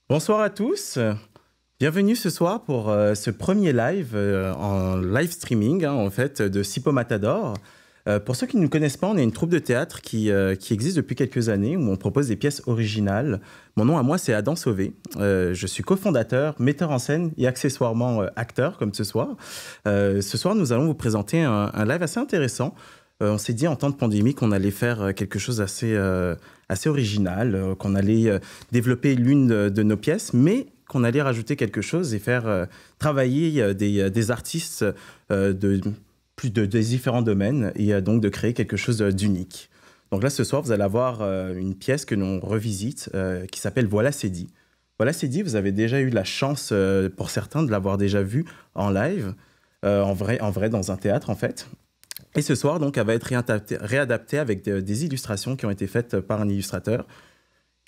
Bonsoir à tous. Bienvenue ce soir pour ce premier live en live streaming en fait de Sipo Matador. Pour ceux qui ne nous connaissent pas, on est une troupe de théâtre qui existe depuis quelques années où on propose des pièces originales. Mon nom à moi, c'est Adam Sauvé. Je suis cofondateur, metteur en scène et accessoirement acteur comme ce soir. Ce soir, nous allons vous présenter un live assez intéressant. On s'est dit en temps de pandémie qu'on allait faire quelque chose assez original, qu'on allait développer l'une de nos pièces, mais qu'on allait rajouter quelque chose et faire travailler des artistes des différents domaines et donc de créer quelque chose d'unique. Donc là, ce soir, vous allez avoir une pièce que l'on revisite qui s'appelle Voilà, c'est dit. Voilà, c'est dit, vous avez déjà eu la chance, pour certains, de l'avoir déjà vu en live, en vrai, dans un théâtre, en fait. Et ce soir, donc, elle va être réadaptée avec des illustrations qui ont été faites par un illustrateur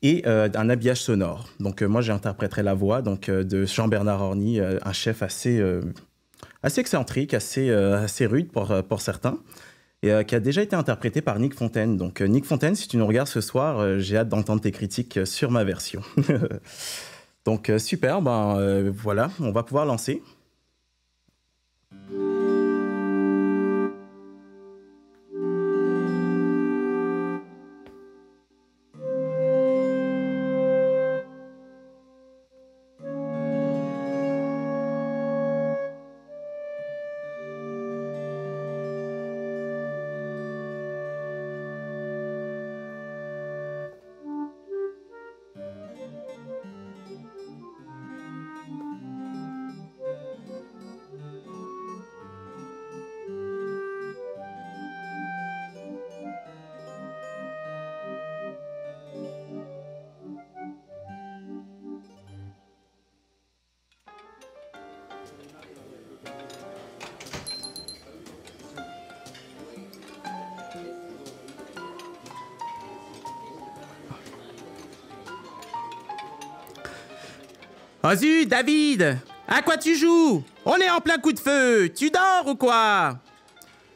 et un habillage sonore. Donc, moi, j'interpréterai la voix de Jean-Bernard Orny, un chef assez excentrique, assez rude pour certains, et qui a déjà été interprété par Nick Fontaine. Donc, Nick Fontaine, si tu nous regardes ce soir, j'ai hâte d'entendre tes critiques sur ma version. Donc, super, voilà, on va pouvoir lancer. Oh zut, David! À quoi tu joues? On est en plein coup de feu! Tu dors ou quoi?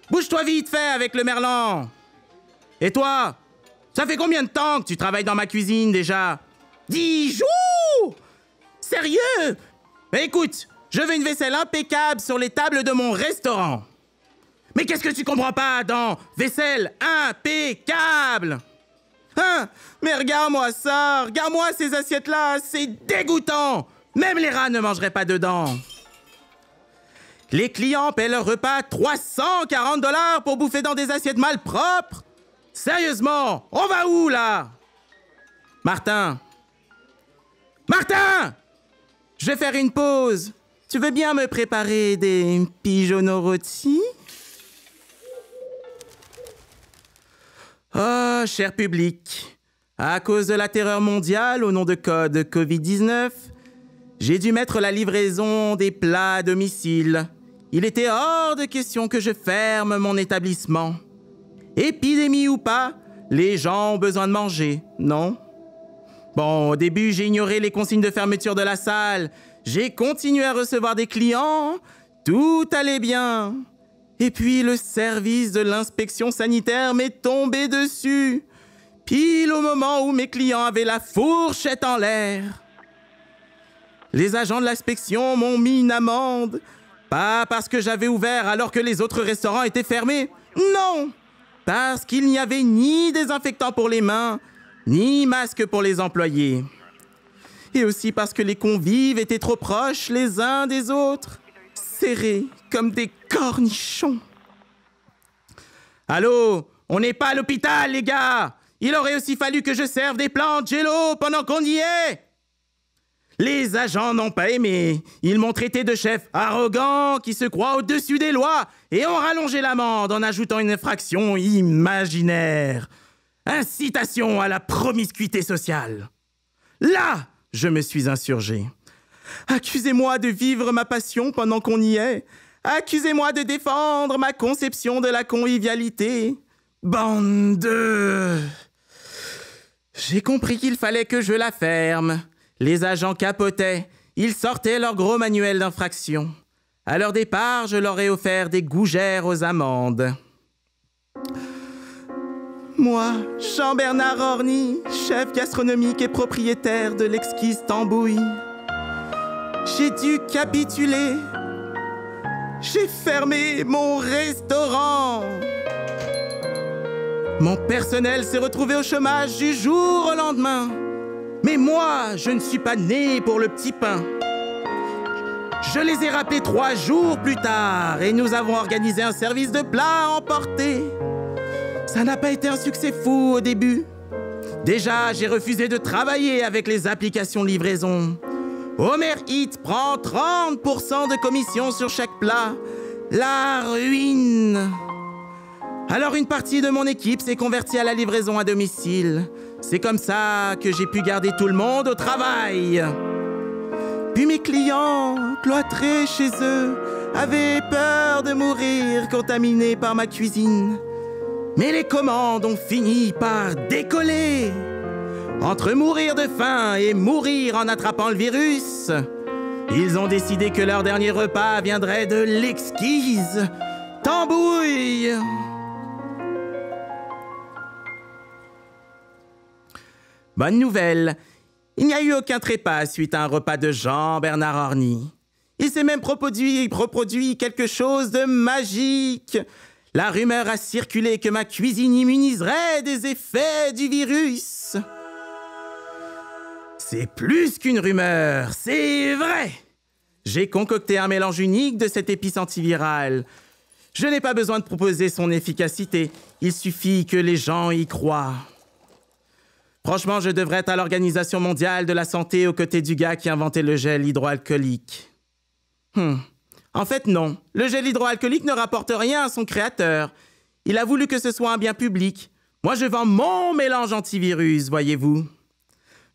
Bouge-toi vite fait avec le merlan! Et toi? Ça fait combien de temps que tu travailles dans ma cuisine déjà? 10 jours! Sérieux? Mais écoute, je veux une vaisselle impeccable sur les tables de mon restaurant. Mais qu'est-ce que tu comprends pas dans vaisselle impeccable? Hein? Mais regarde-moi ça! Regarde-moi ces assiettes-là! C'est dégoûtant! Même les rats ne mangeraient pas dedans. Les clients paient leur repas 340 $ pour bouffer dans des assiettes malpropres. Sérieusement, on va où là? Martin! Martin! Je vais faire une pause. Tu veux bien me préparer des pigeonneaux rôtis? Oh, cher public, à cause de la terreur mondiale au nom de code Covid-19, j'ai dû mettre la livraison des plats à domicile. Il était hors de question que je ferme mon établissement. Épidémie ou pas, les gens ont besoin de manger, non? Bon, au début, j'ai ignoré les consignes de fermeture de la salle. J'ai continué à recevoir des clients. Tout allait bien. Et puis, le service de l'inspection sanitaire m'est tombé dessus. Pile au moment où mes clients avaient la fourchette en l'air. Les agents de l'inspection m'ont mis une amende. Pas parce que j'avais ouvert alors que les autres restaurants étaient fermés. Non! Parce qu'il n'y avait ni désinfectant pour les mains, ni masque pour les employés. Et aussi parce que les convives étaient trop proches les uns des autres, serrés comme des cornichons. Allô? On n'est pas à l'hôpital, les gars! Il aurait aussi fallu que je serve des plans Jello pendant qu'on y est! Les agents n'ont pas aimé. Ils m'ont traité de chef arrogant qui se croit au-dessus des lois et ont rallongé l'amende en ajoutant une infraction imaginaire. Incitation à la promiscuité sociale. Là, je me suis insurgé. Accusez-moi de vivre ma passion pendant qu'on y est. Accusez-moi de défendre ma conception de la convivialité. Bande de... J'ai compris qu'il fallait que je la ferme. Les agents capotaient. Ils sortaient leur gros manuel d'infraction. À leur départ, je leur ai offert des gougères aux amendes. Moi, Jean-Bernard Orny, chef gastronomique et propriétaire de l'exquise Tambouille. J'ai dû capituler. J'ai fermé mon restaurant. Mon personnel s'est retrouvé au chômage du jour au lendemain. Mais moi, je ne suis pas né pour le petit pain. Je les ai rappelés 3 jours plus tard et nous avons organisé un service de plats à emporter. Ça n'a pas été un succès fou au début. Déjà, j'ai refusé de travailler avec les applications livraison. Homer Eats prend 30% de commission sur chaque plat. La ruine. Alors une partie de mon équipe s'est convertie à la livraison à domicile. C'est comme ça que j'ai pu garder tout le monde au travail. Puis mes clients, cloîtrés chez eux, avaient peur de mourir contaminés par ma cuisine. Mais les commandes ont fini par décoller. Entre mourir de faim et mourir en attrapant le virus, ils ont décidé que leur dernier repas viendrait de l'exquise Tambouille. Bonne nouvelle, il n'y a eu aucun trépas suite à un repas de Jean-Bernard Orny. Il s'est même reproduit quelque chose de magique. La rumeur a circulé que ma cuisine immuniserait des effets du virus. C'est plus qu'une rumeur, c'est vrai. J'ai concocté un mélange unique de cette épice antivirale. Je n'ai pas besoin de proposer son efficacité, il suffit que les gens y croient. Franchement, je devrais être à l'Organisation mondiale de la santé aux côtés du gars qui a inventé le gel hydroalcoolique. En fait, non. Le gel hydroalcoolique ne rapporte rien à son créateur. Il a voulu que ce soit un bien public. Moi, je vends mon mélange antivirus, voyez-vous.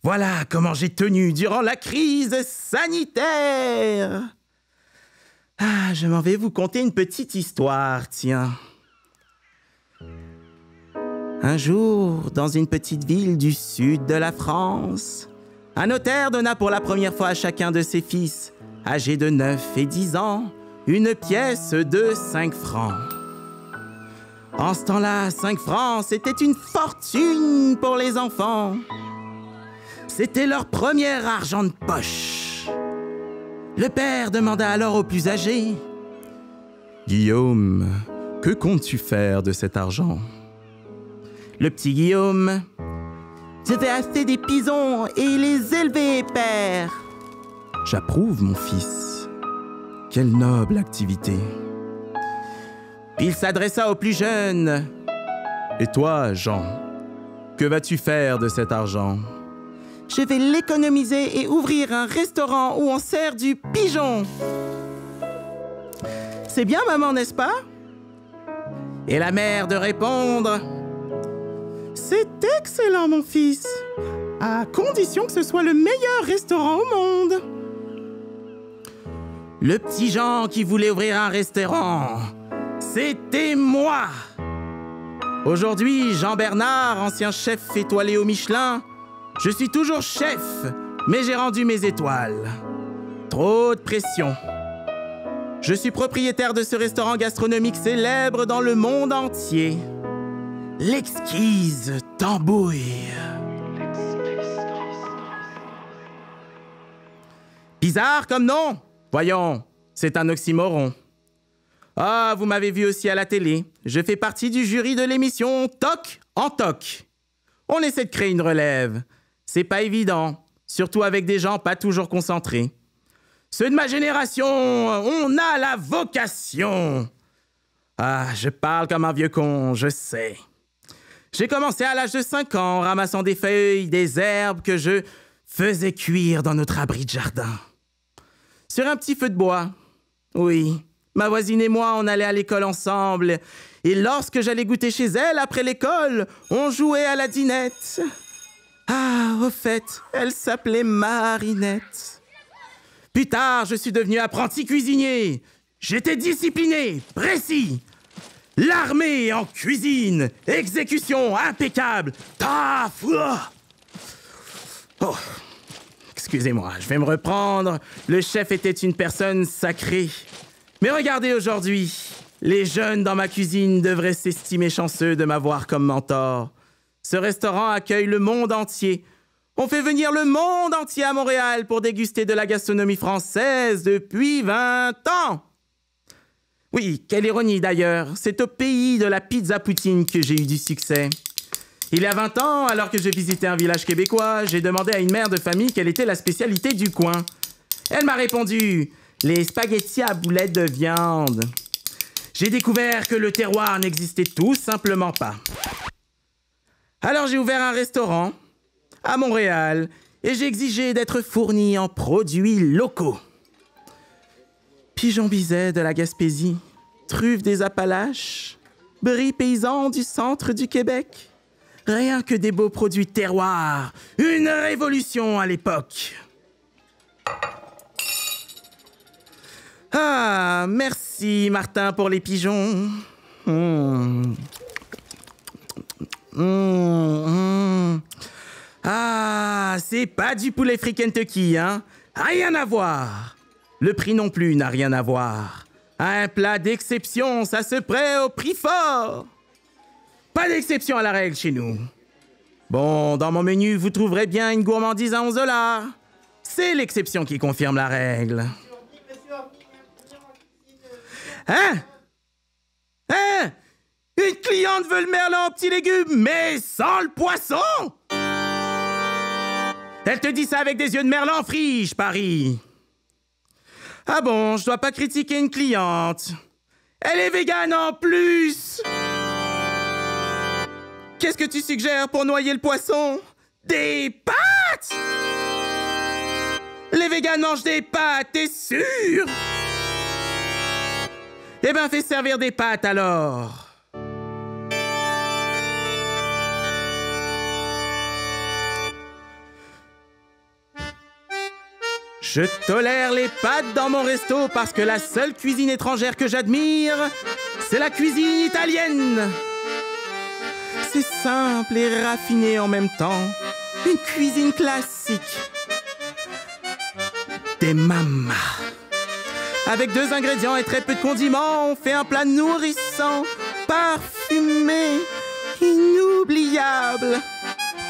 Voilà comment j'ai tenu durant la crise sanitaire. Ah, je m'en vais vous conter une petite histoire, tiens. Un jour, dans une petite ville du sud de la France, un notaire donna pour la première fois à chacun de ses fils, âgés de 9 et 10 ans, une pièce de 5 francs. En ce temps-là, 5 francs, c'était une fortune pour les enfants. C'était leur premier argent de poche. Le père demanda alors au plus âgé, « Guillaume, que comptes-tu faire de cet argent ?» Le petit Guillaume, « Je vais acheter des pigeons et les élever, père. » « J'approuve, mon fils. Quelle noble activité. » Puis il s'adressa au plus jeune. « Et toi, Jean, que vas-tu faire de cet argent ?»« Je vais l'économiser et ouvrir un restaurant où on sert du pigeon. » « C'est bien, maman, n'est-ce pas ?» Et la mère de répondre, « C'est excellent, mon fils, à condition que ce soit le meilleur restaurant au monde. » Le petit Jean qui voulait ouvrir un restaurant, c'était moi. Aujourd'hui, Jean-Bernard, ancien chef étoilé au Michelin, je suis toujours chef, mais j'ai rendu mes étoiles. Trop de pression. Je suis propriétaire de ce restaurant gastronomique célèbre dans le monde entier. L'exquise Tambouille. Bizarre comme nom. Voyons, c'est un oxymoron. Ah, vous m'avez vu aussi à la télé. Je fais partie du jury de l'émission Toc en Toc. On essaie de créer une relève. C'est pas évident, surtout avec des gens pas toujours concentrés. Ceux de ma génération, on a la vocation. Ah, je parle comme un vieux con, je sais. J'ai commencé à l'âge de 5 ans, ramassant des feuilles, des herbes que je faisais cuire dans notre abri de jardin. Sur un petit feu de bois. Oui, ma voisine et moi, on allait à l'école ensemble. Et lorsque j'allais goûter chez elle, après l'école, on jouait à la dinette. Ah, au fait, elle s'appelait Marinette. Plus tard, je suis devenu apprenti cuisinier. J'étais discipliné, précis. L'armée en cuisine, exécution impeccable. Taf! Oh, excusez-moi, je vais me reprendre. Le chef était une personne sacrée. Mais regardez aujourd'hui, les jeunes dans ma cuisine devraient s'estimer chanceux de m'avoir comme mentor. Ce restaurant accueille le monde entier. On fait venir le monde entier à Montréal pour déguster de la gastronomie française depuis 20 ans. Oui, quelle ironie d'ailleurs. C'est au pays de la pizza poutine que j'ai eu du succès. Il y a 20 ans, alors que je visitais un village québécois, j'ai demandé à une mère de famille quelle était la spécialité du coin. Elle m'a répondu « les spaghettis à boulettes de viande ». J'ai découvert que le terroir n'existait tout simplement pas. Alors j'ai ouvert un restaurant à Montréal et j'ai exigé d'être fourni en produits locaux. Pigeon Bizet de la Gaspésie, truffes des Appalaches, brie paysan du centre du Québec. Rien que des beaux produits terroirs. Une révolution à l'époque. Ah, merci Martin pour les pigeons. Ah, c'est pas du poulet frit Kentucky, hein? Rien à voir. Le prix non plus n'a rien à voir. Un plat d'exception, ça se prête au prix fort. Pas d'exception à la règle chez nous. Bon, dans mon menu, vous trouverez bien une gourmandise à 11 $. C'est l'exception qui confirme la règle. Hein? Hein? Une cliente veut le merlan en petits légumes, mais sans le poisson? Elle te dit ça avec des yeux de merlan frits, je parie. Ah bon, je dois pas critiquer une cliente. Elle est végane en plus. Qu'est-ce que tu suggères pour noyer le poisson? Des pâtes? Les véganes mangent des pâtes, t'es sûr? Eh ben, fais servir des pâtes alors. Je tolère les pâtes dans mon resto parce que la seule cuisine étrangère que j'admire, c'est la cuisine italienne. C'est simple et raffiné en même temps. Une cuisine classique. Des mamas. Avec 2 ingrédients et très peu de condiments, on fait un plat nourrissant, parfumé, inoubliable.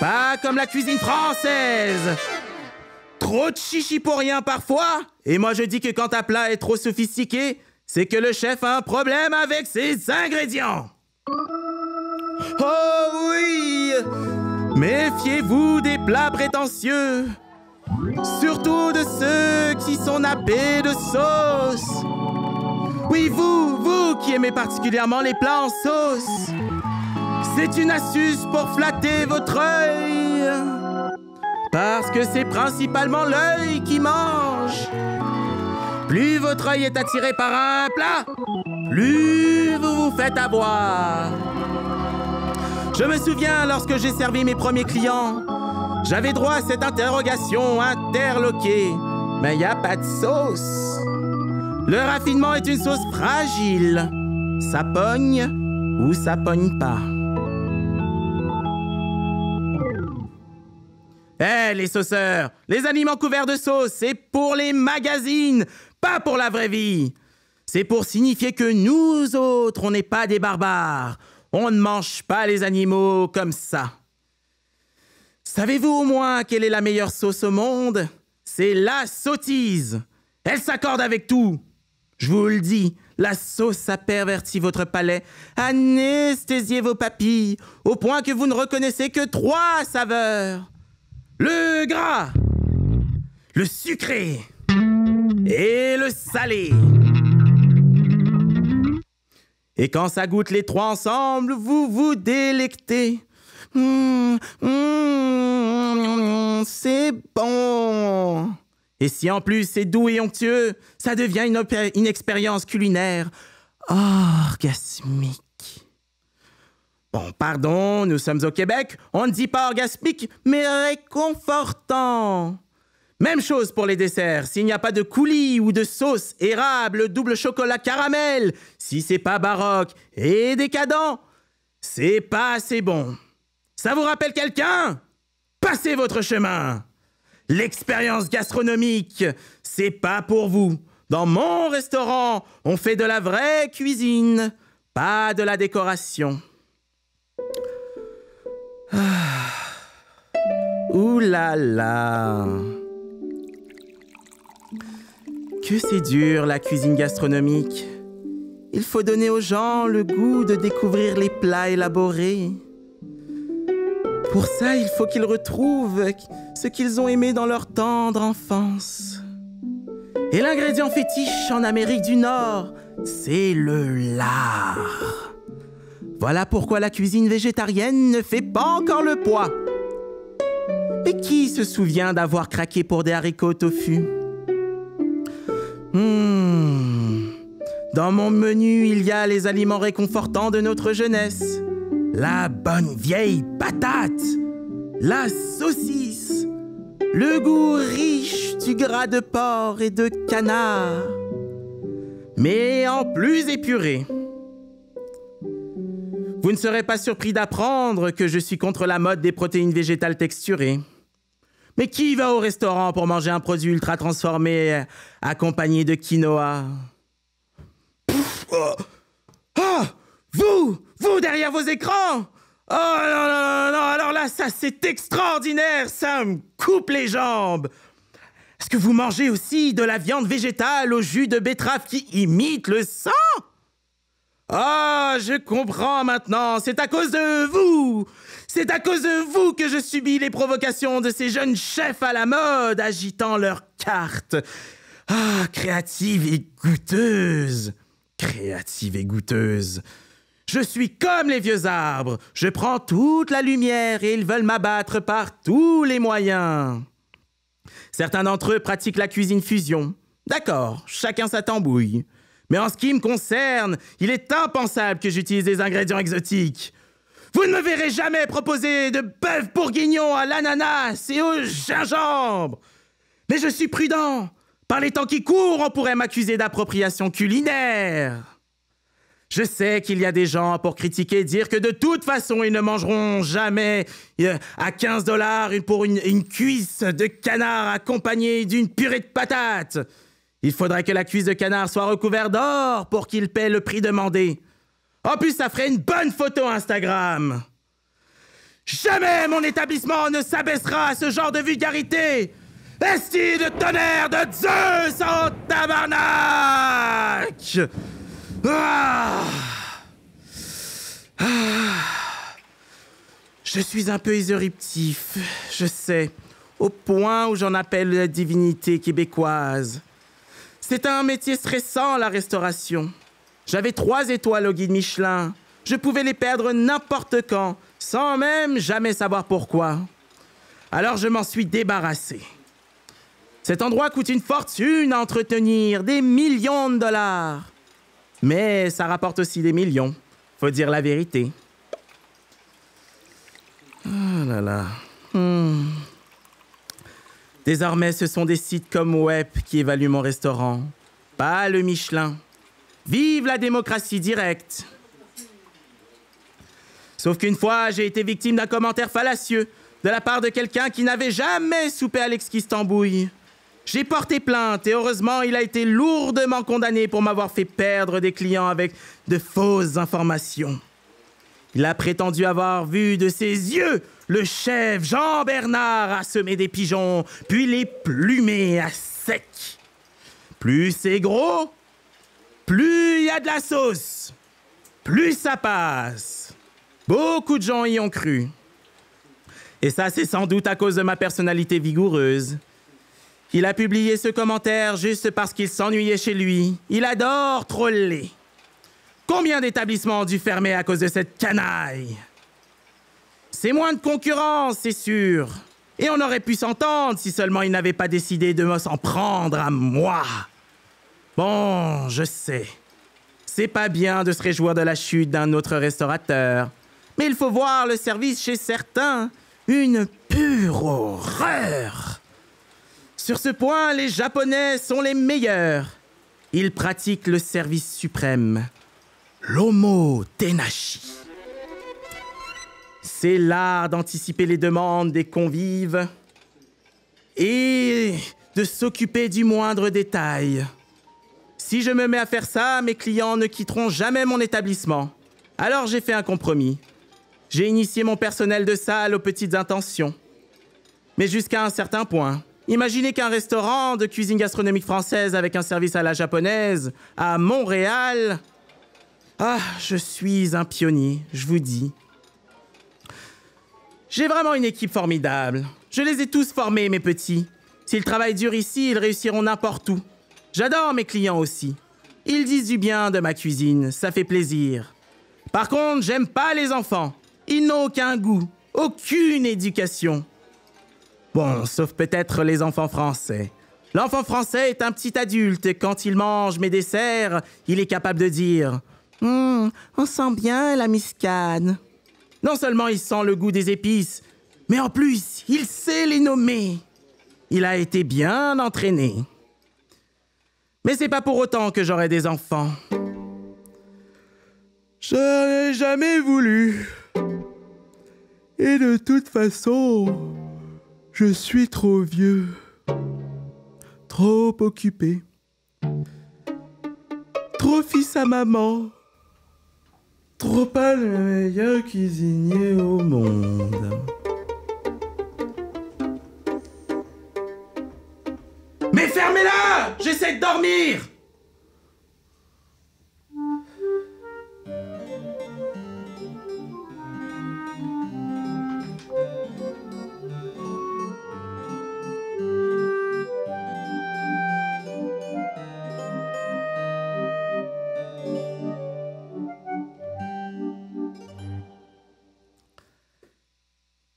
Pas comme la cuisine française. Trop de chichi pour rien parfois. Et moi je dis que quand un plat est trop sophistiqué, c'est que le chef a un problème avec ses ingrédients. Oh oui! Méfiez-vous des plats prétentieux. Surtout de ceux qui sont nappés de sauce. Oui, vous qui aimez particulièrement les plats en sauce. C'est une astuce pour flatter votre œil. Parce que c'est principalement l'œil qui mange. Plus votre œil est attiré par un plat, plus vous vous faites avoir. Je me souviens lorsque j'ai servi mes premiers clients, j'avais droit à cette interrogation interloquée. Mais il n'y a pas de sauce. Le raffinement est une sauce fragile. Ça pogne ou ça pogne pas. Eh, les sauceurs, les aliments couverts de sauce, c'est pour les magazines, pas pour la vraie vie. C'est pour signifier que nous autres, on n'est pas des barbares. On ne mange pas les animaux comme ça. Savez-vous au moins quelle est la meilleure sauce au monde? C'est la sottise. Elle s'accorde avec tout. Je vous le dis, la sauce, ça pervertit votre palais, anesthésiez vos papilles, au point que vous ne reconnaissez que 3 saveurs. Le gras, le sucré et le salé. Et quand ça goûte les 3 ensemble, vous vous délectez. C'est bon. Et si en plus c'est doux et onctueux, ça devient une expérience culinaire orgasmique. Bon, pardon, nous sommes au Québec, on ne dit pas orgasmique, mais réconfortant. Même chose pour les desserts, s'il n'y a pas de coulis ou de sauce, érable, double chocolat caramel, si c'est pas baroque et décadent, c'est pas assez bon. Ça vous rappelle quelqu'un? Passez votre chemin. L'expérience gastronomique, c'est pas pour vous. Dans mon restaurant, on fait de la vraie cuisine, pas de la décoration. Ouh là là. Que c'est dur, la cuisine gastronomique. Il faut donner aux gens le goût de découvrir les plats élaborés. Pour ça, il faut qu'ils retrouvent ce qu'ils ont aimé dans leur tendre enfance. Et l'ingrédient fétiche en Amérique du Nord, c'est le lard. Voilà pourquoi la cuisine végétarienne ne fait pas encore le poids. Mais qui se souvient d'avoir craqué pour des haricots au tofu? Dans mon menu, il y a les aliments réconfortants de notre jeunesse. La bonne vieille patate, la saucisse, le goût riche du gras de porc et de canard, mais en plus épuré. Vous ne serez pas surpris d'apprendre que je suis contre la mode des protéines végétales texturées. Mais qui va au restaurant pour manger un produit ultra transformé accompagné de quinoa? Vous derrière vos écrans? Oh non, non, non, alors là, ça c'est extraordinaire, ça me coupe les jambes. Est-ce que vous mangez aussi de la viande végétale au jus de betterave qui imite le sang? Ah, je comprends maintenant, c'est à cause de vous! C'est à cause de vous que je subis les provocations de ces jeunes chefs à la mode agitant leurs cartes. Ah, créative et goûteuse. Créative et goûteuse. Je suis comme les vieux arbres. Je prends toute la lumière et ils veulent m'abattre par tous les moyens. Certains d'entre eux pratiquent la cuisine fusion. D'accord, chacun sa tambouille. Mais en ce qui me concerne, il est impensable que j'utilise des ingrédients exotiques. Vous ne me verrez jamais proposer de bœuf bourguignon à l'ananas et au gingembre. Mais je suis prudent. Par les temps qui courent, on pourrait m'accuser d'appropriation culinaire. Je sais qu'il y a des gens pour critiquer et dire que de toute façon, ils ne mangeront jamais à 15 $ pour une cuisse de canard accompagnée d'une purée de patates. Il faudrait que la cuisse de canard soit recouverte d'or pour qu'il paie le prix demandé. En plus, ça ferait une bonne photo Instagram. Jamais mon établissement ne s'abaissera à ce genre de vulgarité. Esti de tonnerre de Zeus en tabarnak! Je suis un peu éruptif, je sais, au point où j'en appelle la divinité québécoise. C'est un métier stressant, la restauration. J'avais 3 étoiles au guide Michelin. Je pouvais les perdre n'importe quand, sans même jamais savoir pourquoi. Alors je m'en suis débarrassé. Cet endroit coûte une fortune à entretenir, des millions de $. Mais ça rapporte aussi des millions. Faut dire la vérité. Oh là là. Désormais, ce sont des sites comme Web qui évaluent mon restaurant. Pas le Michelin. Vive la démocratie directe. Sauf qu'une fois, j'ai été victime d'un commentaire fallacieux de la part de quelqu'un qui n'avait jamais soupé à l'exquise tambouille. J'ai porté plainte et heureusement, il a été lourdement condamné pour m'avoir fait perdre des clients avec de fausses informations. Il a prétendu avoir vu de ses yeux le chef Jean-Bernard assommer des pigeons, puis les plumer à sec. Plus c'est gros, plus il y a de la sauce, plus ça passe. Beaucoup de gens y ont cru. Et ça, c'est sans doute à cause de ma personnalité vigoureuse. Il a publié ce commentaire juste parce qu'il s'ennuyait chez lui. Il adore troller. Combien d'établissements ont dû fermer à cause de cette canaille? C'est moins de concurrence, c'est sûr. Et on aurait pu s'entendre si seulement il n'avait pas décidé de me s'en prendre à moi. Bon, je sais. C'est pas bien de se réjouir de la chute d'un autre restaurateur. Mais il faut voir le service chez certains. Une pure horreur. Sur ce point, les Japonais sont les meilleurs. Ils pratiquent le service suprême, l'omotenashi. C'est l'art d'anticiper les demandes des convives et de s'occuper du moindre détail. Si je me mets à faire ça, mes clients ne quitteront jamais mon établissement. Alors j'ai fait un compromis. J'ai initié mon personnel de salle aux petites intentions. Mais jusqu'à un certain point. Imaginez qu'un restaurant de cuisine gastronomique française avec un service à la japonaise à Montréal... Ah, je suis un pionnier, je vous dis. J'ai vraiment une équipe formidable. Je les ai tous formés, mes petits. S'ils travaillent dur ici, ils réussiront n'importe où. J'adore mes clients aussi. Ils disent du bien de ma cuisine, ça fait plaisir. Par contre, j'aime pas les enfants. Ils n'ont aucun goût, aucune éducation. Bon, sauf peut-être les enfants français. L'enfant français est un petit adulte et quand il mange mes desserts, il est capable de dire « on sent bien la muscade ». Non seulement il sent le goût des épices, mais en plus, il sait les nommer. Il a été bien entraîné. Mais c'est pas pour autant que j'aurai des enfants. Je n'en ai jamais voulu. Et de toute façon, je suis trop vieux. Trop occupé. Trop fils à maman. Trop pas le meilleur cuisinier au monde. Mais fermez-la! J'essaie de dormir!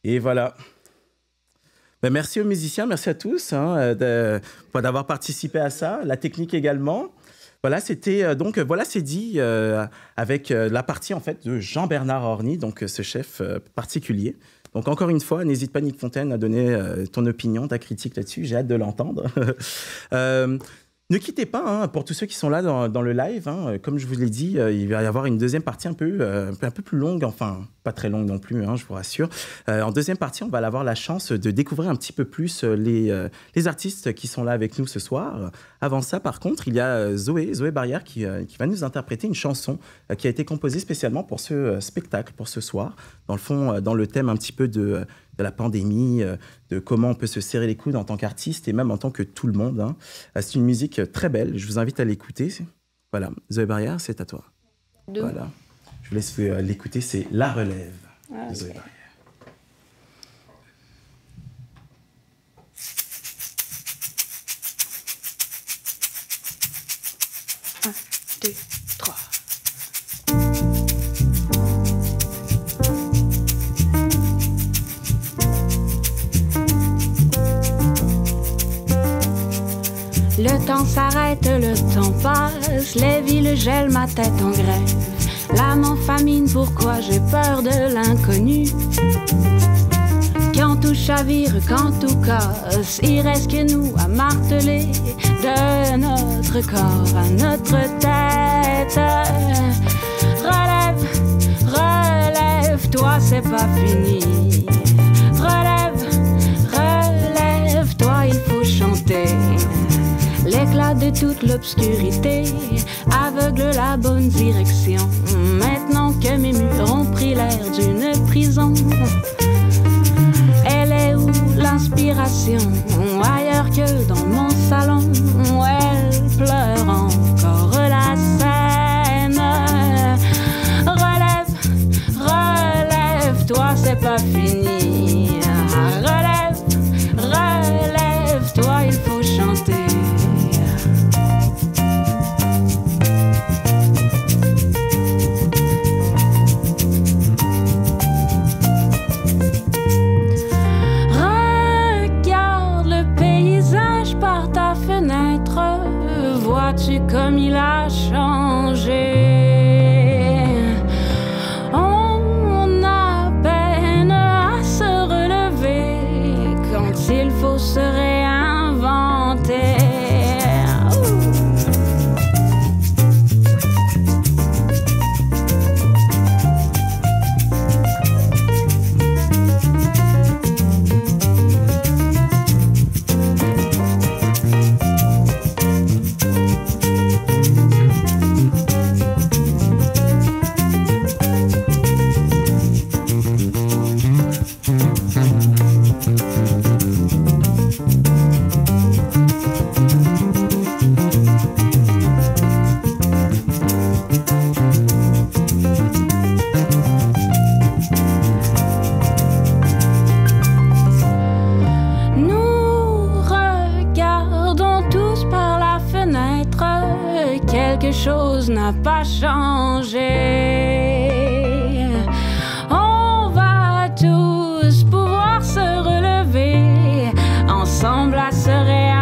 Et voilà. Ben, merci aux musiciens, merci à tous d'avoir participé à ça, la technique également. Voilà, c'était donc voilà, c'est dit avec la partie en fait de Jean-Bernard Orny, donc ce chef particulier. Donc encore une fois, n'hésite pas Nick Fontaine à donner ton opinion, ta critique là-dessus. J'ai hâte de l'entendre. Ne quittez pas, pour tous ceux qui sont là dans le live, comme je vous l'ai dit, il va y avoir une deuxième partie un peu plus longue, enfin pas très longue non plus, je vous rassure. En deuxième partie, on va avoir la chance de découvrir un petit peu plus les artistes qui sont là avec nous ce soir. Avant ça, par contre, il y a Zoé Barrière qui va nous interpréter une chanson qui a été composée spécialement pour ce spectacle, pour ce soir. Dans le fond, dans le thème un petit peu de la pandémie, de comment on peut se serrer les coudes en tant qu'artiste et même en tant que tout le monde. C'est une musique très belle, je vous invite à l'écouter. Voilà, Zoé Barrière, c'est à toi. Voilà, je vous laisse l'écouter, c'est La Relève de Zoé Barrière. 1, 2, 3. Le temps s'arrête, le temps passe, les villes gèlent, ma tête en grève. L'âme en famine, pourquoi j'ai peur de l'inconnu? Quand tout chavire, quand tout casse, il reste que nous à marteler de notre corps à notre tête. Relève, relève-toi, c'est pas fini. Relève, relève-toi, il faut chanter. L'éclat de toute l'obscurité aveugle la bonne direction. Maintenant que mes murs ont pris l'air d'une prison, elle est où l'inspiration? Ailleurs que dans mon salon, où elle pleure encore la scène. Relève, relève-toi, c'est pas fini. Relève, relève-toi, il faut chanter. Vois-tu comme il a changé? On a peine à se relever quand il faut se réinventer. quelque chose n'a pas changé. On va tous pouvoir se relever, ensemble à se réinventer.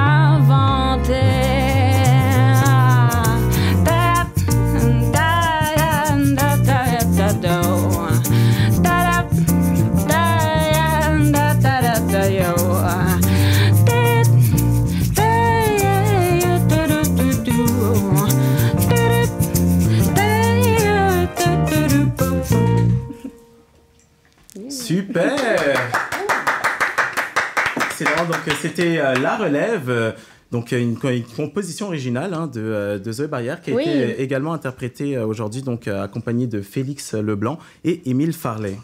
Super! Excellent. Donc, c'était La Relève. Donc, une composition originale de Zoé Barrière qui a été également interprétée aujourd'hui, donc accompagnée de Félix Leblanc et Émile Farley.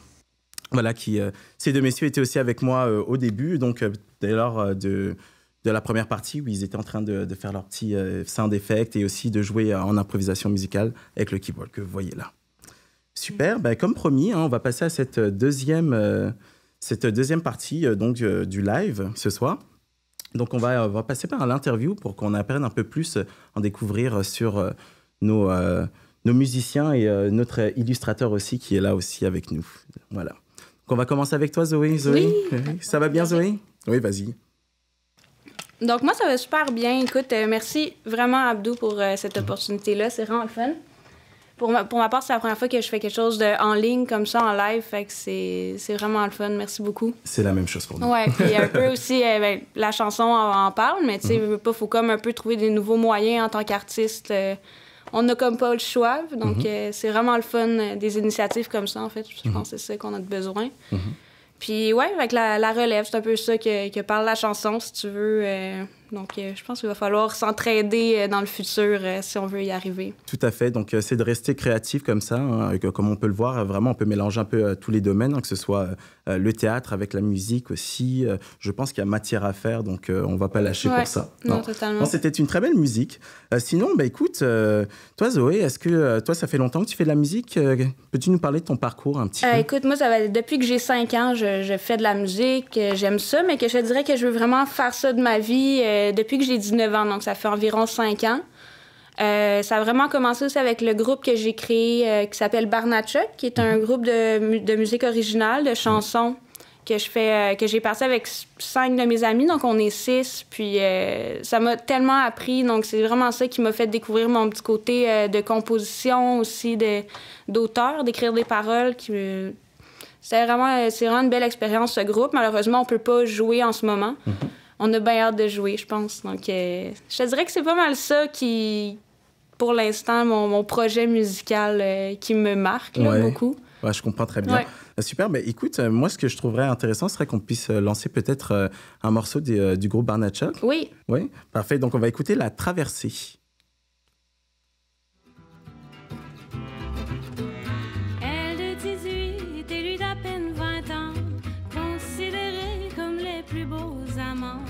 Voilà, ces deux messieurs étaient aussi avec moi au début, donc dès lors de la première partie où ils étaient en train de faire leur petit sound effect et aussi de jouer en improvisation musicale avec le keyboard que vous voyez là. Super, comme promis, on va passer à cette deuxième partie du live ce soir. Donc on va passer par l'interview pour qu'on apprenne un peu plus en découvrir sur nos musiciens et notre illustrateur aussi qui est là aussi avec nous. Voilà. Donc on va commencer avec toi Zoé. Oui. Ça va bien Zoé? Oui, vas-y. Donc moi ça va super bien. Écoute, merci vraiment Abdou pour cette opportunité-là, c'est vraiment le fun. Pour ma part, c'est la première fois que je fais quelque chose en ligne comme ça, en live, fait que c'est vraiment le fun. Merci beaucoup. C'est la même chose pour nous. Ouais, puis un peu aussi, la chanson en parle, mais tu sais, faut comme un peu trouver des nouveaux moyens en tant qu'artiste. On n'a comme pas le choix, donc c'est vraiment le fun des initiatives comme ça, en fait. Je pense que c'est ça qu'on a besoin. Puis ouais, avec la relève, c'est un peu ça que parle la chanson, si tu veux. Donc, je pense qu'il va falloir s'entraider dans le futur si on veut y arriver. Tout à fait. Donc, c'est de rester créatif comme ça. Comme on peut le voir, vraiment, on peut mélanger un peu tous les domaines, que ce soit le théâtre avec la musique aussi. Je pense qu'il y a matière à faire, donc on ne va pas lâcher pour ça. Non, totalement. Non, c'était une très belle musique. Sinon, écoute, toi, Zoé, est-ce que toi, ça fait longtemps que tu fais de la musique? Peux-tu nous parler de ton parcours un petit peu? Écoute, moi, depuis que j'ai 5 ans, je fais de la musique. J'aime ça, mais que je dirais que je veux vraiment faire ça de ma vie depuis que j'ai 19 ans, donc ça fait environ 5 ans. Ça a vraiment commencé aussi avec le groupe que j'ai créé qui s'appelle Barnatchuk, qui est un groupe de musique originale, de chansons que j'ai parti avec 5 de mes amis, donc on est 6, puis ça m'a tellement appris, donc c'est vraiment ça qui m'a fait découvrir mon petit côté de composition aussi, d'auteur, d'écrire des paroles. C'est vraiment une belle expérience, ce groupe. Malheureusement, on peut pas jouer en ce moment. On a bien hâte de jouer, je pense. Donc, je te dirais que c'est pas mal ça qui, pour l'instant, mon projet musical qui me marque beaucoup. Ouais, je comprends très bien. Ouais. Super. Écoute, moi, ce que je trouverais intéressant serait qu'on puisse lancer peut-être un morceau du groupe Barnatchuk. Oui. Oui, parfait. Donc, on va écouter La Traversée. Elle de 18 et lui d'à peine 20 ans, considérés comme les plus beaux amants.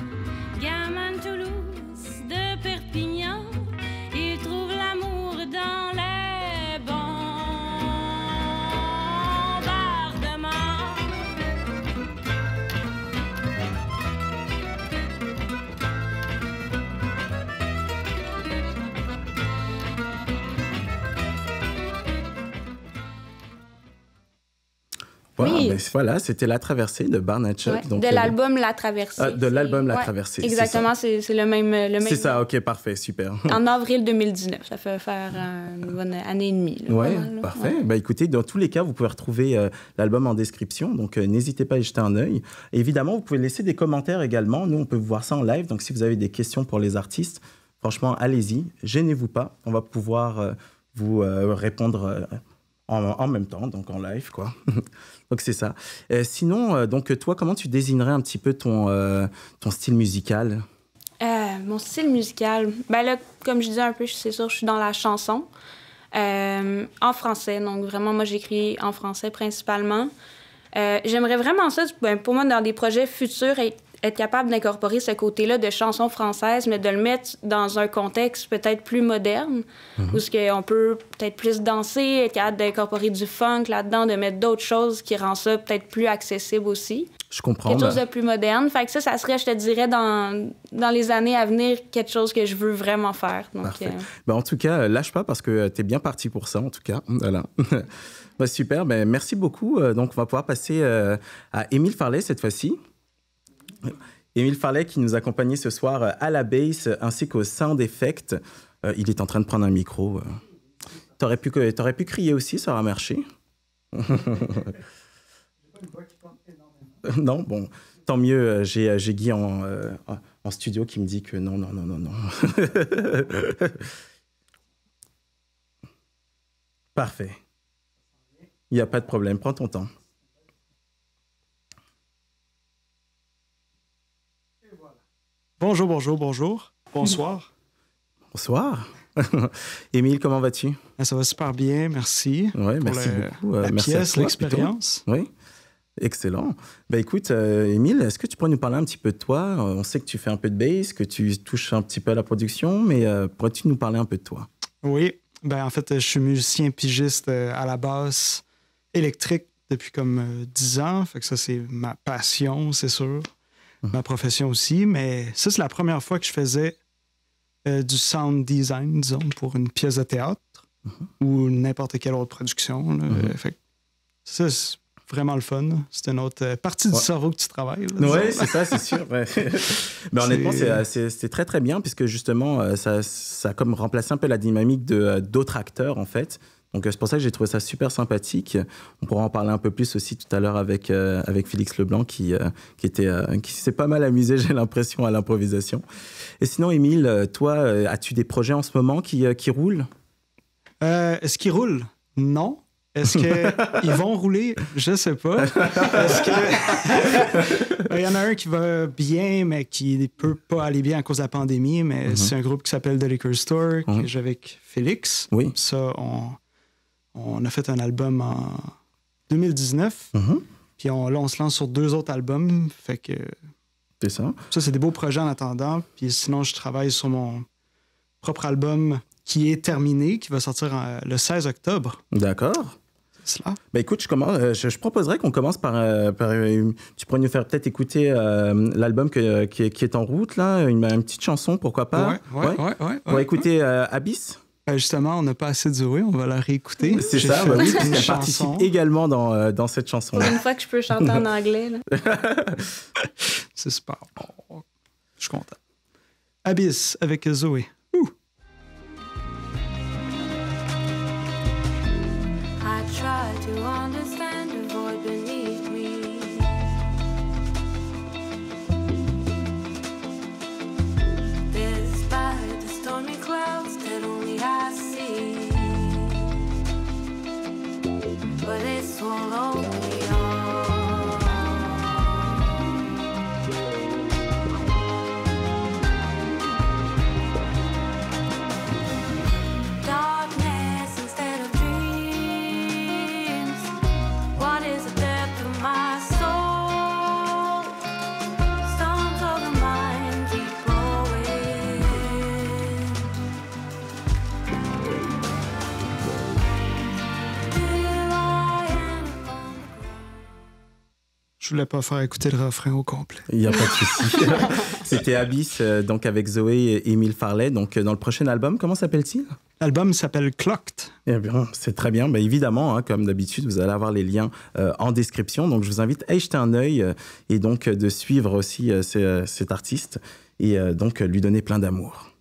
Gamin de Toulouse, de Perpignan, il trouve l'amour dans les bombardements. Oui. Voilà, c'était La Traversée de Barnatchuk. Ouais, Donc, de l'album La Traversée. de l'album La Traversée. Exactement, c'est le même. C'est ça, ok, parfait, super. En avril 2019, ça fait faire une bonne année et demie. Oui, parfait. Ouais. Écoutez, dans tous les cas, vous pouvez retrouver l'album en description, donc n'hésitez pas à y jeter un œil. Et évidemment, vous pouvez laisser des commentaires également. Nous, on peut voir ça en live, donc si vous avez des questions pour les artistes, franchement, allez-y, gênez-vous pas. On va pouvoir vous répondre en même temps, donc en live, quoi. Donc, c'est ça. Sinon, donc, toi, comment tu désignerais un petit peu ton style musical? Mon style musical, là, comme je disais un peu, c'est sûr, je suis dans la chanson. En français, donc vraiment, moi, j'écris en français principalement. J'aimerais vraiment ça, pour moi, dans des projets futurs, être capable d'incorporer ce côté-là de chansons françaises, mais de le mettre dans un contexte peut-être plus moderne, où on peut peut-être plus danser, être capable d'incorporer du funk là-dedans, de mettre d'autres choses qui rend ça peut-être plus accessible aussi. Je comprends. Quelque chose de plus moderne. Fait que ça serait, je te dirais, dans les années à venir, quelque chose que je veux vraiment faire. Donc, parfait. En tout cas, lâche pas parce que tu es bien parti pour ça, en tout cas. Voilà. Super, merci beaucoup. Donc, on va pouvoir passer à Émile Farley cette fois-ci. Émile Farley qui nous accompagnait ce soir à la bass ainsi qu'au sound effect. Il est en train de prendre un micro. T'aurais pu crier aussi, ça aurait marché. Non, bon, tant mieux. J'ai Guy en studio qui me dit que non. Parfait. Il n'y a pas de problème. Prends ton temps. Bonjour. Bonsoir. Bonsoir. Émile, comment vas-tu? Ça va super bien, merci. Ouais, merci beaucoup. La merci pièce, à toi, l'expérience. Oui, excellent. Écoute, Émile, est-ce que tu pourrais nous parler un petit peu de toi? On sait que tu fais un peu de bass, que tu touches un petit peu à la production, mais pourrais-tu nous parler un peu de toi? Oui, en fait, je suis musicien pigiste à la basse électrique depuis comme 10 ans. Fait que ça, c'est ma passion, c'est sûr. Ma profession aussi. Mais ça, c'est la première fois que je faisais du sound design, disons, pour une pièce de théâtre ou n'importe quelle autre production. Fait que ça, c'est vraiment le fun. C'est une autre partie du cerveau que tu travailles. Oui, c'est ça, c'est sûr. Ouais. Mais honnêtement, c'est très, très bien puisque justement, ça a comme remplacé un peu la dynamique d'autres acteurs, en fait. Donc, c'est pour ça que j'ai trouvé ça super sympathique. On pourra en parler un peu plus aussi tout à l'heure avec Félix Leblanc qui s'est pas mal amusé, j'ai l'impression, à l'improvisation. Et sinon, Émile, toi, as-tu des projets en ce moment qui roulent? Est-ce qu'ils roulent? Non. Est-ce qu'ils vont rouler? Je sais pas. Est-ce que... Il y en a un qui va bien, mais qui ne peut pas aller bien à cause de la pandémie. Mais c'est un groupe qui s'appelle The Liquor Store, que j'ai avec Félix. Oui. Ça, on a fait un album en 2019. Puis là, on se lance sur 2 autres albums. Fait que... C'est ça. Ça, c'est des beaux projets en attendant. Puis sinon, je travaille sur mon propre album qui est terminé, qui va sortir le 16 octobre. D'accord. C'est cela. Écoute, je proposerais qu'on commence par tu pourrais nous faire peut-être écouter l'album qui est en route, là, une petite chanson, pourquoi pas? Ouais. On va écouter Abyss. Justement, on n'a pas assez de Zoé, on va la réécouter. C'est ça, oui, parce qu'elle participe également dans cette chanson. Pour une fois que je peux chanter en anglais. Là. C'est super. Je suis content. Abyss avec Zoé. Try to understand the void beneath me. Despite the stormy clouds that only I see, but they swallow me all. Darkness instead of dreams. What is the depth of my soul? Storms of the mind keep going. Till I am upon the ground. Je voulais pas faire écouter le refrain au complet. Il n'y a pas de souci. C'était Abyss, donc avec Zoé et Émile Farley. Donc, dans le prochain album, comment s'appelle-t-il? L'album s'appelle Clocked. Eh bien, c'est très bien. Évidemment, hein, comme d'habitude, vous allez avoir les liens en description. Donc, je vous invite à y jeter un œil et donc de suivre aussi cet artiste et donc lui donner plein d'amour.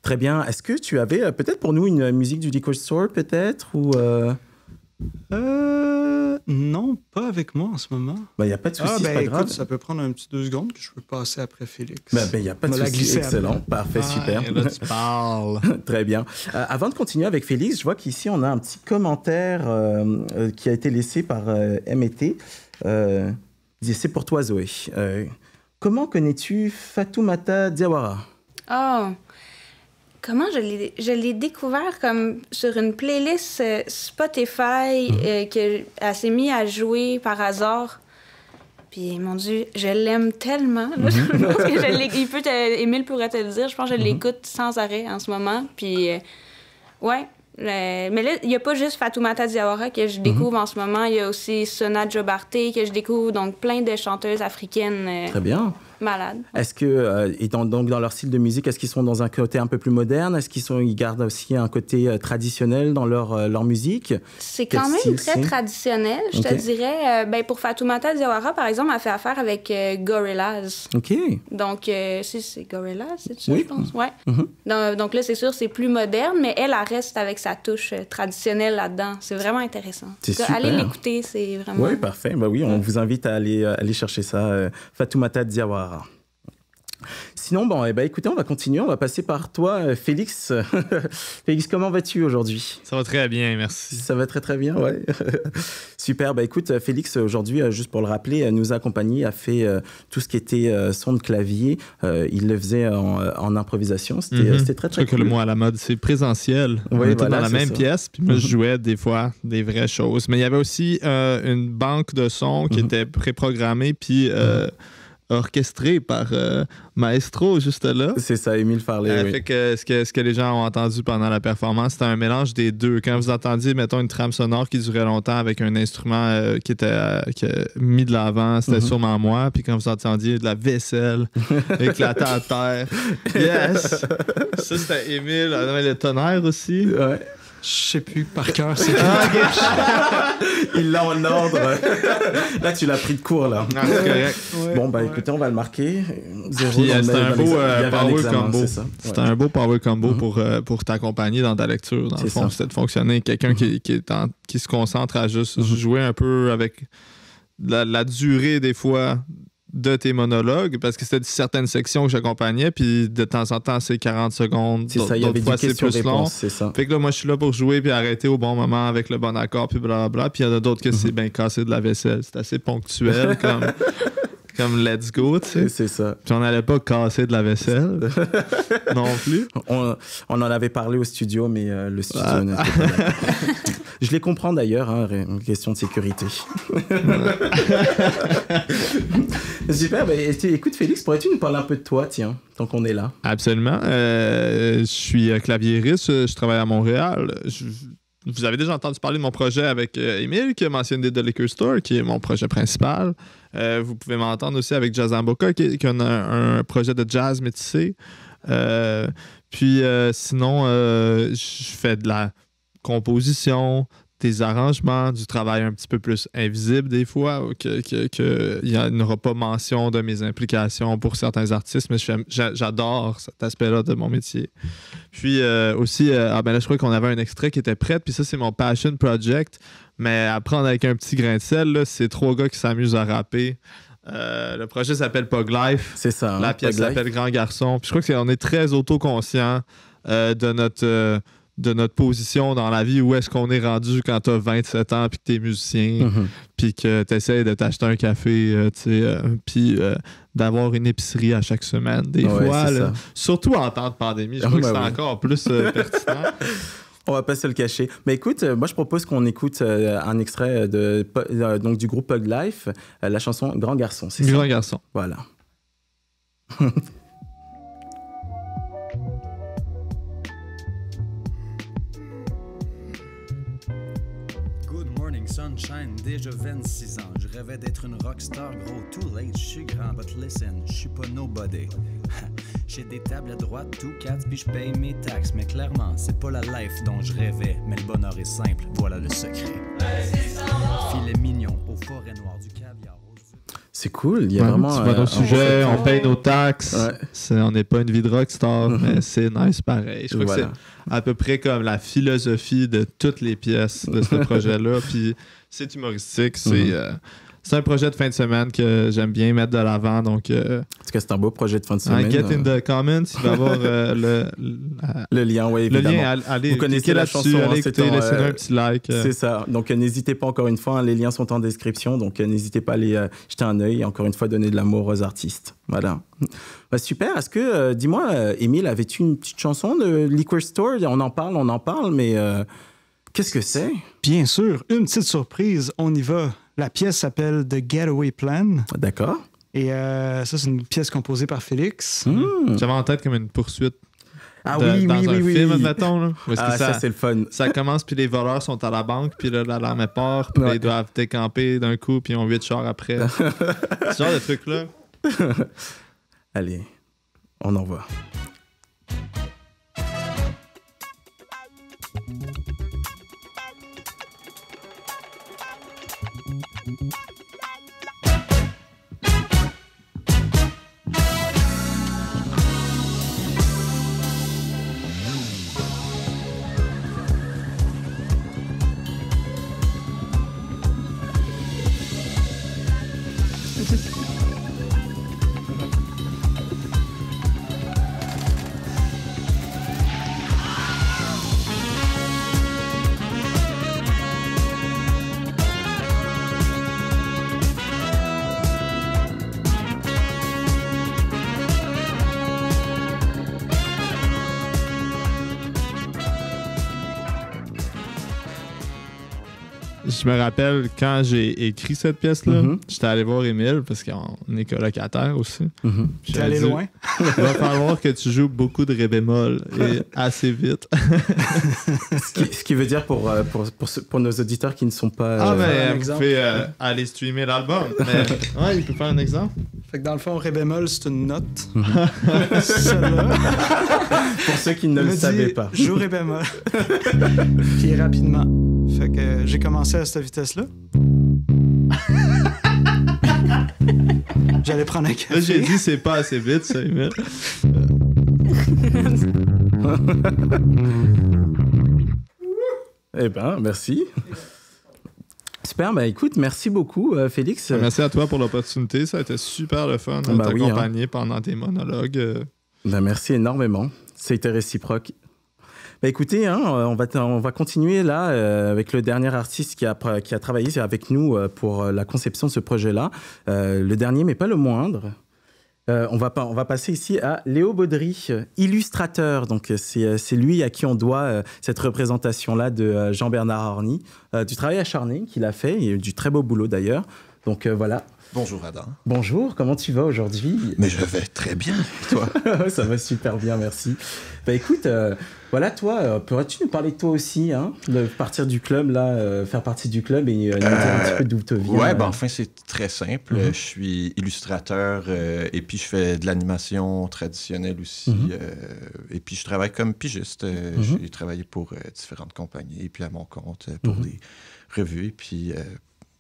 Très bien. Est-ce que tu avais peut-être pour nous une musique du Liquor Store, peut-être ou Non, pas avec moi en ce moment. Il n'y a pas de souci, c'est pas grave. Ça peut prendre un petit 2 secondes, puis je peux passer après Félix. Il n'y a pas de souci, excellent, parfait, super. Là, tu parles. Très bien. Avant de continuer avec Félix, je vois qu'ici, on a un petit commentaire qui a été laissé par M&T. C'est pour toi, Zoé. Comment connais-tu Fatoumata Diawara? Oh, comment je l'ai découvert comme sur une playlist Spotify qu'elle s'est mise à jouer par hasard. Puis, mon Dieu, je l'aime tellement. Là. Je pense que Émile pourrait te le dire. Je pense que je l'écoute sans arrêt en ce moment. Puis, ouais. Mais là, il n'y a pas juste Fatoumata Diawara que je découvre en ce moment. Il y a aussi Sona Jobarté que je découvre. Donc, plein de chanteuses africaines. Très bien. Malades. Est-ce que, donc dans leur style de musique, est-ce qu'ils sont dans un côté un peu plus moderne? Est-ce qu'ils gardent aussi un côté traditionnel dans leur musique? C'est quand même très traditionnel, je te dirais. Pour Fatoumata Diawara, par exemple, elle fait affaire avec Gorillaz. OK. Donc, c'est Gorillaz, c'est ça, je pense? Ouais. Donc là, c'est sûr, c'est plus moderne, mais elle reste avec sa touche traditionnelle là-dedans. C'est vraiment intéressant. C'est super. Allez l'écouter, c'est vraiment... Oui, parfait. Bah oui, on vous invite à aller chercher ça. Fatoumata Diawara. Sinon, écoutez, on va continuer. On va passer par toi, Félix. Félix, comment vas-tu aujourd'hui? Ça va très bien, merci. Ça va très, très bien, ouais. Super. Écoute, Félix, aujourd'hui, juste pour le rappeler, nous a accompagnés, a fait tout ce qui était son de clavier. Il le faisait en improvisation. C'était très, très cool. Que le mot à la mode, c'est présentiel. On était dans la même pièce, puis moi, je jouais des fois des vraies choses. Mais il y avait aussi une banque de sons qui était préprogrammée, puis... orchestré par Maestro, juste là. C'est ça, Émile Farley, oui. Fait que ce que les gens ont entendu pendant la performance, c'était un mélange des deux. Quand vous entendiez, mettons, une trame sonore qui durait longtemps avec un instrument qui était mis de l'avant, c'était sûrement moi. Puis quand vous entendiez de la vaisselle éclater à terre, yes! Ça, c'était Émile. Le tonnerre aussi. Ouais. Je sais plus par cœur. C'est Il l'a en ordre. Là, tu l'as pris de court, là. Non, c'est correct. Bon, écoutez, on va le marquer. C'était un beau power combo. C'était un beau power combo pour t'accompagner dans ta lecture. Dans le fond, c'était de fonctionner. Quelqu'un qui se concentre à juste jouer un peu avec la durée, des fois, de tes monologues, parce que c'était certaines sections que j'accompagnais, puis de temps en temps, c'est 40 secondes. C'est ça, il y avait des questions-réponses, c'est ça. Fait que là, moi, je suis là pour jouer, puis arrêter au bon moment avec le bon accord, puis blablabla. Puis il y en a d'autres que c'est bien casser de la vaisselle. C'est assez ponctuel, comme let's go, tu sais. C'est ça. Puis on n'allait pas casser de la vaisselle non plus. On en avait parlé au studio, mais le studio n'était pas là. Je les comprends d'ailleurs, une question de sécurité. Super. Écoute, Félix, pourrais-tu nous parler un peu de toi, tiens, tant qu'on est là? Absolument. Je suis claviériste, je travaille à Montréal. Vous avez déjà entendu parler de mon projet avec Émile, qui a mentionné The Liquor Store, qui est mon projet principal. Vous pouvez m'entendre aussi avec Jazzamboka, qui a un projet de jazz métissé. Puis sinon, je fais de la composition, des arrangements, du travail un petit peu plus invisible des fois, qu'il n'y aura pas mention de mes implications pour certains artistes, mais j'adore cet aspect-là de mon métier. Puis aussi, là, je crois qu'on avait un extrait qui était prêt, puis ça, c'est mon passion project, mais à prendre avec un petit grain de sel, là, c'est 3 gars qui s'amusent à rapper. Le projet s'appelle Pug Life. C'est ça. La pièce s'appelle Grand Garçon. Puis je crois qu'on est très autoconscient de notre position dans la vie, où est-ce qu'on est rendu quand t'as 27 ans puis que t'es musicien, puis que t'essaies de t'acheter un café, puis d'avoir une épicerie à chaque semaine, des fois. Là, surtout en temps de pandémie, je crois que c'est encore plus pertinent. On va pas se le cacher. Mais écoute, moi je propose qu'on écoute un extrait donc du groupe Pug Life, la chanson Grand Garçon, c'est ça? Grand Garçon. Voilà. Sunshine, déjà 26 ans. Je rêvais d'être une rockstar, gros, too late. Je suis grand, but listen, je suis pas nobody. J'ai des tables à droite, tout quatre, puis je paye mes taxes. Mais clairement, c'est pas la life dont je rêvais. Mais le bonheur est simple, voilà le secret. Filet mignon, aux forêts noires du caviar. C'est cool, il y a vraiment... Tu vas dans le sujet, on paye nos taxes. On n'est pas une vie de rockstar, mais c'est nice pareil. Je crois que c'est à peu près comme la philosophie de toutes les pièces de ce projet-là. Puis c'est humoristique, c'est un projet de fin de semaine que j'aime bien mettre de l'avant. Donc, en tout cas, c'est un beau projet de fin de semaine. Get in the comments, il va y avoir le lien, oui, évidemment. Le lien, allez, vous connaissez la chanson, allez écouter, laissez-nous un petit like. C'est ça. Donc, n'hésitez pas, encore une fois, les liens sont en description. Donc, n'hésitez pas à aller jeter un œil et encore une fois, donner de l'amour aux artistes. Voilà. Super. Est-ce que, dis-moi, Émile, avais-tu une petite chanson de Liquor Store? On en parle, mais qu'est-ce que c'est? Bien sûr. Une petite surprise. On y va. La pièce s'appelle The Getaway Plan. D'accord. Et ça, c'est une pièce composée par Félix. J'avais en tête comme une poursuite. Ah dans un film, oui. admettons. Là, parce que ça, c'est le fun. Ça commence, puis les voleurs sont à la banque, puis là, l'alarme part, puis ils doivent décamper d'un coup, puis ils ont 8 chars après. Ce genre de truc-là. Allez, on envoie. Je me rappelle quand j'ai écrit cette pièce-là, j'étais allé voir Émile parce qu'on est colocataire aussi. T'es allé loin? Il va falloir que tu joues beaucoup de ré bémol et assez vite. Ce qui veut dire pour nos auditeurs qui ne sont pas... vous pouvez aller streamer l'album. Mais, ouais, il peut faire un exemple. Fait que dans le fond, ré bémol, c'est une note. Celle-là. Pour ceux qui ne le savaient pas. Joue ré bémol. Puis rapidement. Fait que j'ai commencé à cette vitesse-là. J'allais prendre un café. Là, j'ai dit c'est pas assez vite, ça, Émile. Eh ben, merci. Super, bah écoute, merci beaucoup, Félix. Merci à toi pour l'opportunité, ça a été super le fun de t'accompagner pendant tes monologues. Merci énormément, c'était réciproque. Bah écoutez, on va continuer là avec le dernier artiste qui a travaillé avec nous pour la conception de ce projet-là. Le dernier, mais pas le moindre. On va passer ici à Léo Baudry, illustrateur. Donc c'est lui à qui on doit cette représentation-là de Jean-Bernard Horny. Du travail acharné qu'il a fait, et du très beau boulot d'ailleurs. Donc voilà. Bonjour Adam. Bonjour, comment tu vas aujourd'hui? Mais je vais très bien, et toi? Ça va super bien, merci. Bah écoute, voilà, toi, pourrais-tu nous parler de toi aussi, de partir du club, là, faire partie du club et nous dire un petit peu d'où tu viens? Ouais, enfin, c'est très simple. Je suis illustrateur et puis je fais de l'animation traditionnelle aussi. Et puis je travaille comme pigiste. J'ai travaillé pour différentes compagnies et puis à mon compte pour des revues. Et puis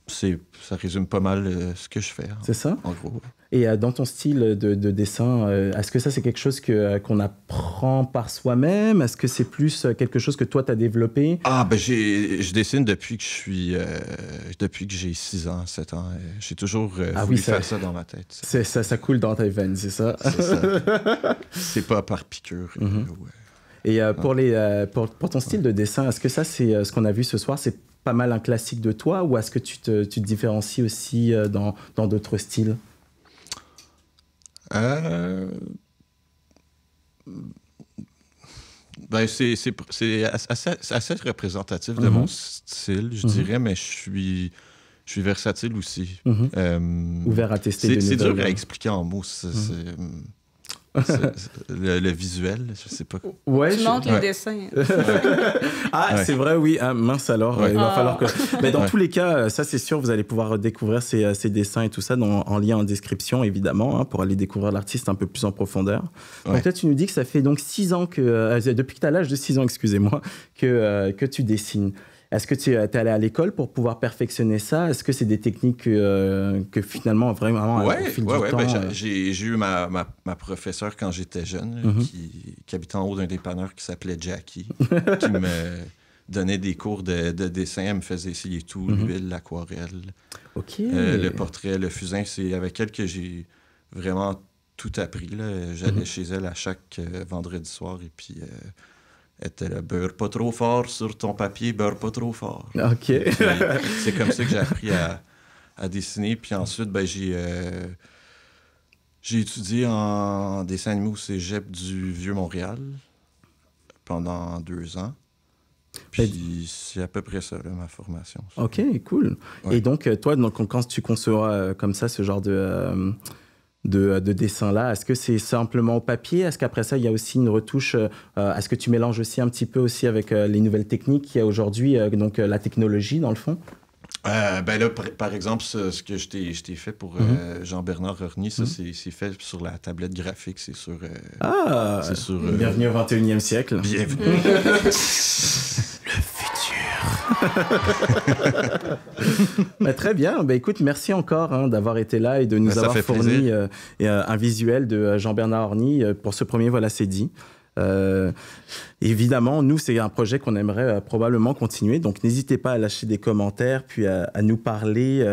ça résume pas mal ce que je fais. C'est ça? En gros. Et dans ton style de dessin, est-ce que ça, c'est quelque chose qu'on apprend par soi-même? Est-ce que c'est plus quelque chose que toi, tu as développé? Ah, ben je dessine depuis que j'ai 6 ans, 7 ans. J'ai toujours voulu faire ça dans ma tête. Ça coule dans tes veines, c'est ça? C'est ça. C'est pas par piqûre. Et pour ton style de dessin, est-ce que ça, c'est ce qu'on a vu ce soir, c'est pas mal un classique de toi, ou est-ce que tu te différencies aussi dans d'autres styles? Ben c'est assez représentatif de mon style, je dirais, mais je suis versatile aussi. Ouvert à tester c'est dur à expliquer en mots. Le visuel, je sais pas. Ouais, tu montres les dessins. C'est vrai, oui. Ah, mince alors. Il va falloir que... Mais dans tous les cas, ça c'est sûr, vous allez pouvoir découvrir ces dessins et tout ça en lien en description, évidemment, pour aller découvrir l'artiste un peu plus en profondeur. Donc là, tu nous dis que ça fait donc 6 ans depuis que tu as l'âge de 6 ans, excusez-moi, que tu dessines. Est-ce que tu es allé à l'école pour pouvoir perfectionner ça? Est-ce que c'est des techniques que finalement, vraiment, au fil du temps... J'ai eu ma professeure quand j'étais jeune, qui habitait en haut d'un dépanneur qui s'appelait Jackie, qui me donnait des cours de dessin. Elle me faisait essayer tout, l'huile, l'aquarelle, le portrait, le fusain. C'est avec elle que j'ai vraiment tout appris. J'allais chez elle à chaque vendredi soir et puis... était le beurre pas trop fort sur ton papier, beurre pas trop fort. OK. C'est comme ça que j'ai appris à dessiner. Puis ensuite, j'ai étudié en dessin animé au cégep du Vieux-Montréal pendant 2 ans. Puis c'est à peu près ça, là, ma formation. OK, cool. Ouais. Et donc, toi, quand tu conçois comme ça, ce genre de dessin-là, est-ce que c'est simplement au papier? Est-ce qu'après ça, il y a aussi une retouche? Est-ce que tu mélanges aussi un petit peu aussi avec les nouvelles techniques qu'il y a aujourd'hui, donc la technologie, dans le fond? Ben là, par exemple, ce que je t'ai fait pour Jean-Bernard Orny, ça, c'est fait sur la tablette graphique. C'est sur... bienvenue au 21e siècle. Bienvenue. Le futur. Très bien. Écoute, merci encore d'avoir été là et de nous avoir fourni un visuel de Jean-Bernard Orny pour ce premier Voilà, c'est dit. Évidemment, nous, c'est un projet qu'on aimerait probablement continuer. Donc, n'hésitez pas à lâcher des commentaires, puis à nous parler,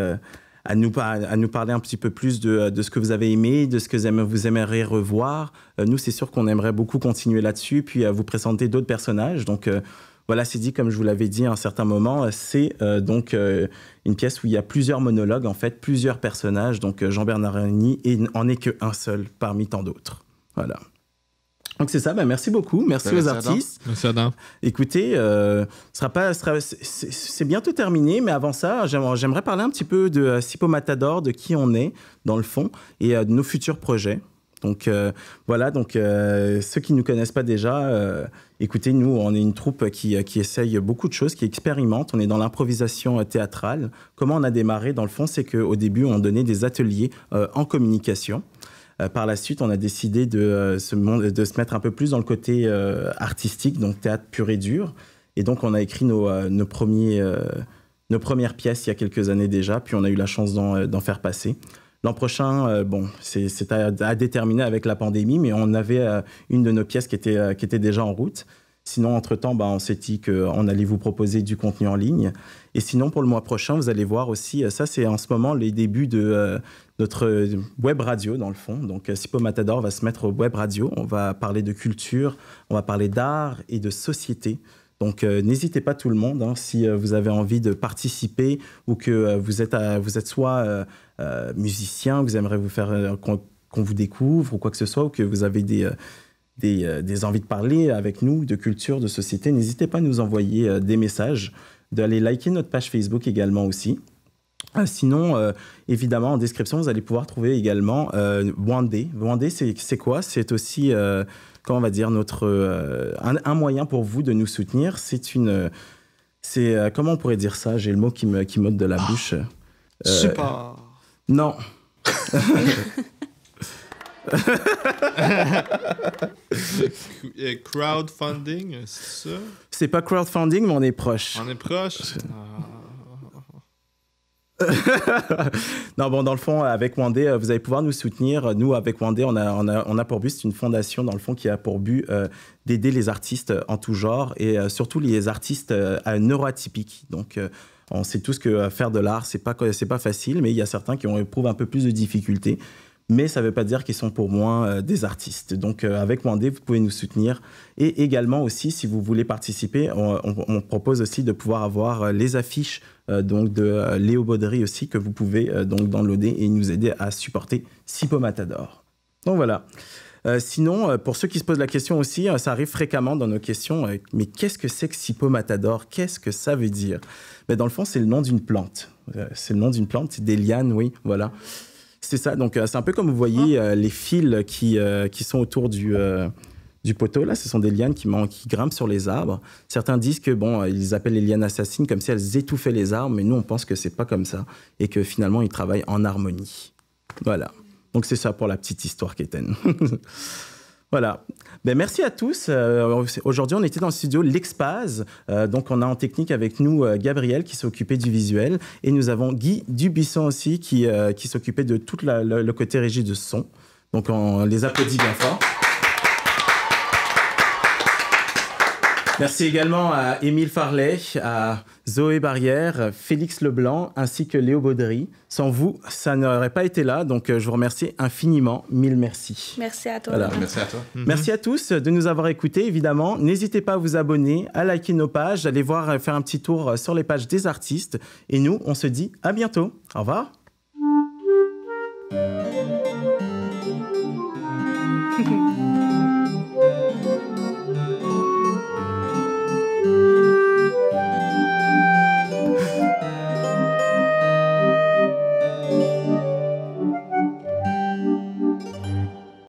à nous parler un petit peu plus de ce que vous avez aimé, de ce que vous aimeriez revoir. Nous, c'est sûr qu'on aimerait beaucoup continuer là-dessus, puis vous présenter d'autres personnages. Donc, Voilà, c'est dit, comme je vous l'avais dit à un certain moment, c'est donc une pièce où il y a plusieurs monologues, en fait, plusieurs personnages. Donc, Jean-Bernard Orny en est qu'un seul parmi tant d'autres. Voilà. Donc c'est ça, merci beaucoup, merci aux artistes. Merci Adam. Écoutez, c'est bientôt terminé, mais avant ça, j'aimerais parler un petit peu de Sipo Matador, de qui on est dans le fond, et de nos futurs projets. Donc voilà, ceux qui ne nous connaissent pas déjà, écoutez, nous, on est une troupe qui essaye beaucoup de choses, qui expérimente. On est dans l'improvisation théâtrale. Comment on a démarré, dans le fond, c'est qu'au début, on donnait des ateliers en communication. Par la suite, on a décidé de se mettre un peu plus dans le côté artistique, donc théâtre pur et dur. Et donc, on a écrit nos premières pièces il y a quelques années déjà, puis on a eu la chance d'en faire passer. L'an prochain, c'est à déterminer avec la pandémie, mais on avait une de nos pièces qui était déjà en route. Sinon, entre-temps, on s'est dit qu'on allait vous proposer du contenu en ligne. Et sinon, pour le mois prochain, vous allez voir aussi, ça, c'est en ce moment les débuts de notre web radio, dans le fond. Donc, Sipo Matador va se mettre au web radio. On va parler de culture, on va parler d'art et de société. Donc, n'hésitez pas tout le monde, si vous avez envie de participer ou que vous êtes soit musicien, vous aimeriez vous faire qu'on vous découvre ou quoi que ce soit, ou que vous avez des envies de parler avec nous, de culture, de société, n'hésitez pas à nous envoyer des messages, d'aller liker notre page Facebook également aussi. Sinon, évidemment, en description, vous allez pouvoir trouver également Wandé. Wandé, c'est quoi? C'est aussi, comment on va dire, un moyen pour vous de nous soutenir. Comment on pourrait dire ça? J'ai le mot qui m'ôte de la bouche. Support. Non. Crowdfunding, c'est ça? C'est pas crowdfunding, mais on est proche. On est proche? Non, dans le fond, avec Wandé, vous allez pouvoir nous soutenir. Nous, avec Wandé, on a pour but, c'est une fondation, dans le fond, qui a pour but d'aider les artistes en tout genre et surtout les artistes neuroatypiques. Donc, on sait tous que faire de l'art, c'est pas facile, mais il y a certains qui éprouvent un peu plus de difficultés. Mais ça ne veut pas dire qu'ils sont pour moi des artistes. Donc, avec Wandé, vous pouvez nous soutenir. Et également aussi, si vous voulez participer, on propose aussi de pouvoir avoir les affiches donc de Léo Baudry aussi, que vous pouvez donc downloader et nous aider à supporter Sipo Matador. Donc voilà. Sinon, pour ceux qui se posent la question aussi, ça arrive fréquemment dans nos questions, mais qu'est-ce que c'est que Sipo Matador? Qu'est-ce que ça veut dire? Dans le fond, c'est le nom d'une plante. C'est le nom d'une plante, c'est des lianes, oui, voilà. C'est ça, donc c'est un peu comme vous voyez les fils qui sont autour du poteau, là, ce sont des lianes qui grimpent sur les arbres. Certains disent que, ils appellent les lianes assassines comme si elles étouffaient les arbres, mais nous, on pense que c'est pas comme ça et que finalement, ils travaillent en harmonie. Voilà, donc c'est ça pour la petite histoire qu'Étienne. Voilà. Merci à tous. Aujourd'hui, on était dans le studio L'Expase. Donc, on a en technique avec nous Gabriel qui s'occupait du visuel. Et nous avons Guy Dubuisson aussi qui s'occupait de tout le côté régie de son. Donc, on les applaudit bien fort. Merci également à Émile Farley, à Zoé Barrière, Félix Leblanc, ainsi que Léo Baudry. Sans vous, ça n'aurait pas été là, donc je vous remercie infiniment. Mille merci. Merci à toi. Voilà. Merci à toi. Merci à tous de nous avoir écoutés, évidemment. N'hésitez pas à vous abonner, à liker nos pages, d'aller faire un petit tour sur les pages des artistes. Et nous, on se dit à bientôt. Au revoir.